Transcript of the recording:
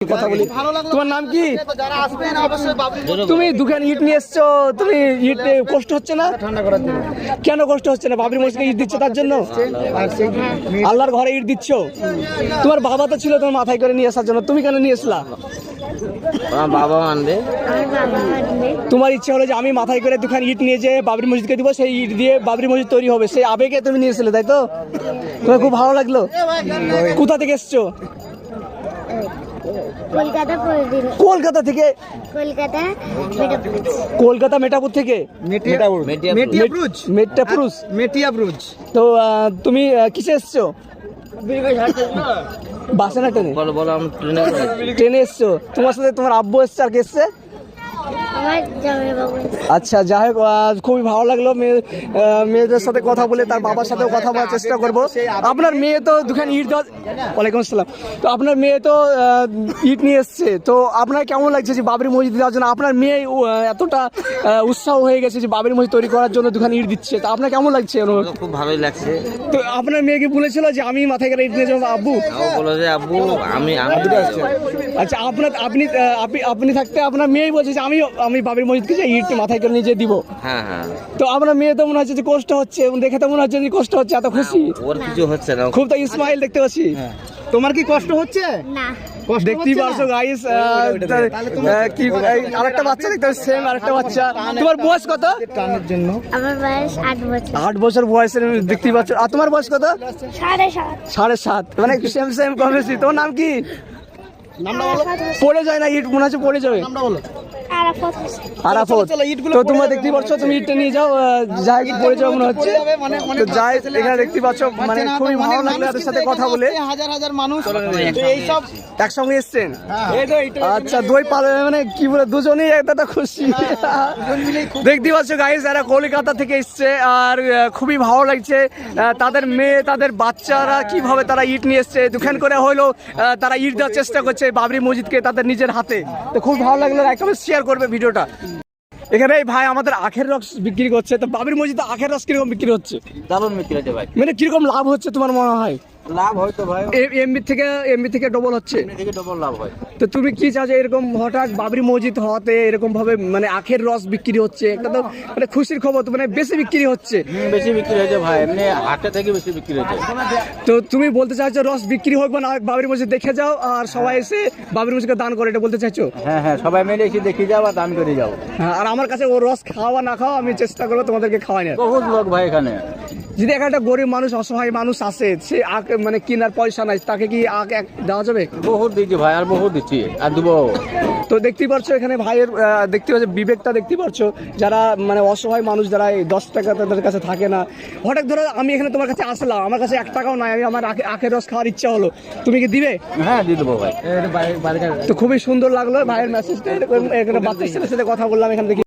কথা বলি। তোমার নাম কি? তুমি দোকান ইট নিয়ে এসছো, তুমি ইট কষ্ট হচ্ছে না? কেন কষ্ট হচ্ছে না? বাবরি মসজিদে ইট দিচ্ছ তার জন্য? আল্লাহর ঘরে ইট দিচ্ছ? তোমার বাবা তো ছিল তোমার মাথায় করে নিয়ে আসার জন্য, তুমি কেন নিয়ে আসলা? বাবা মানবে। তোমার ইচ্ছে হলো যে আমি মাথায় করে দোকান ইট নিয়ে যেয়ে বাবরি মসজিদকে দিব, সেই ইট দিয়ে বাবরি মসজিদ তৈরি হবে, সেই আবেগে তুমি নিয়েছিলে, তাই তো? তোমার খুব ভালো লাগলো? কোথা থেকে এসছো? কলকাতা থেকে? কলকাতা মেটাপুর থেকে? মেটিয়াপুর। তো তুমি কিসে এসছো? বাসে না ট্রেনে? ট্রেনে এসছো। তোমার সাথে তোমার আব্বু এসছে, আর কে এসছে? আচ্ছা, যাই হোক, খুবই ভালো লাগলো। মেয়েদের সাথে কথা বলে, তার বাবার সাথেও কথা বলার চেষ্টা করবো। আপনার মেয়ে তো দুখানে ইট দেওয়া, ওয়ালাইকুম আসসালাম। তো আপনার মেয়ে তো ইট নিয়ে এসছে, তো আপনার কেমন লাগছে যে বাবরি মসজিদ দেওয়ার জন্য? আপনার মেয়ে এতটা উৎসাহ হয়ে গেছে যে বাবরি মসজিদ তৈরি করার জন্য দুখানে ইট দিচ্ছে, তো আপনার কেমন লাগছে? খুব ভালোই লাগছে। তো আপনার মেয়েকে বলেছিল যে আমি মাথায় করে ইট নিয়ে যাবো আব্বু? বলো যে আব্বু আমি আচ্ছা, আপনি থাকতে আপনার মেয়েই বলছে যে আমি বাবরি মসজিদকে যে ইট মাথায় করে নিয়ে দিব। হ্যাঁ হ্যাঁ। তো আপনার মেয়ে তো মনে হচ্ছে যে কষ্ট হচ্ছে, দেখে তো মনে হচ্ছে যে কষ্ট হচ্ছে, এত খুশি। ওর কিছু হচ্ছে না, খুব তো স্মাইল দেখতে পাচ্ছি। তোমার কি কষ্ট হচ্ছে? না, দেখতেই পারছো গাইস, কি আরেকটা বাচ্চা দেখতে পাচ্ছি, সেম আরেকটা বাচ্চা। তোমার বয়স কত? আমার বয়স 8 বছর। 8 বছর বয়সের দেখতেই পাচ্ছ। আর তোমার বয়স কত? 7.5। মানে সেম কম বেশি। তোমার নাম কি? পড়ে যায় না ইট, মনে হচ্ছে পড়ে যাবে। আরাফত। তো তোমরা দেখতেই পাচ্ছ, তুমি ইটটা নিয়ে যাও, যাই পড়ে যাও মনে হচ্ছে। তো যাই, এখানে দেখতেই পাচ্ছ, মানে খুবই ভালো লাগলো এদের সাথে কথা বলে। হাজার মানুষ এইসব একসঙ্গে এসছেন? আচ্ছা, দই পালে মানে কি বলে, দুজনেই একটা খুশি। দেখতেই পাচ্ছ গাইস, এরা কলকাতা থেকে এসছে, আর খুবই ভালো লাগছে। তাদের মেয়ে, তাদের বাচ্চারা কিভাবে তারা ইট নিয়ে এসছে, দুখান করে হইলো তারা ইট দেওয়ার চেষ্টা করছে বাবরি মসজিদকে তাদের নিজের হাতে। তো খুব ভালো লাগলো, একদম শেয়ার করবে ভিডিওটা। এখানে ভাই আমাদের আখের রস বিক্রি করছে, তো বাবরি মসজিদে আখের রস কিরকম বিক্রি হচ্ছে? দারুণ বিক্রি হচ্ছে ভাই। মানে কিরকম লাভ হচ্ছে তোমার মনে হয়? লাভ হয়তো ভাই এমবি থেকে ডবল হচ্ছে। ডবল লাভ হয়। তো তুমি কি চাও যে এরকম হঠাৎ বাবরি মসজিদ হওয়াতে এরকম ভাবে মানে আখের রস বিক্রি হচ্ছে, একটা তো মানে খুশির খবর, তো মানে বেশি বিক্রি হচ্ছে? বেশি বিক্রি হয়েছে ভাই, এমনি হাটে থেকে বেশি বিক্রি হয়েছে। তো তুমি বলতে চাইছো রস বিক্রি হোক না বাবরি মসজিদ দেখে যাও, আর সবাই এসে বাবরি মসজিদকে দান করে, এটা বলতে চাইছো? হ্যাঁ হ্যাঁ, সবাই মিলে এসে দেখে যাও আর দান করে যাও। হ্যাঁ, আর আমার কাছে ও রস খাওয়া না খাওয়া আমি চেষ্টা করবো তোমাদেরকে খাওয়াই না। বহুত লোক ভাই এখানে। যদি একটা গরিব মানুষ, অসহায় মানুষ আসে, সে আখ মানে কেনার পয়সা নাই, তাকে কি আখ দেওয়া যাবে? বহুত দিচ্ছি ভাই, আর বহুত দিচ্ছি, আর দেবো। তো দেখতেই পাচ্ছ এখানে ভাইয়ের দেখতে পাচ্ছ বিবেকটা, দেখতে পাচ্ছ যারা মানে অসহায় মানুষ, যারা 10 টাকা তাদের কাছে থাকে না। হঠাৎ ধরো আমি এখানে তোমার কাছে আসলাম, আমার কাছে 1 টাকাও নাই, আমি আমার আখের রস খাওয়ার ইচ্ছা হলো, তুমি কি দিবে? হ্যাঁ, দিয়ে দেবো ভাই। তো খুবই সুন্দর লাগলো ভাইয়ের মেসেজটা। এখানে বাচ্চার ছেলের সাথে কথা বললাম এখান থেকে।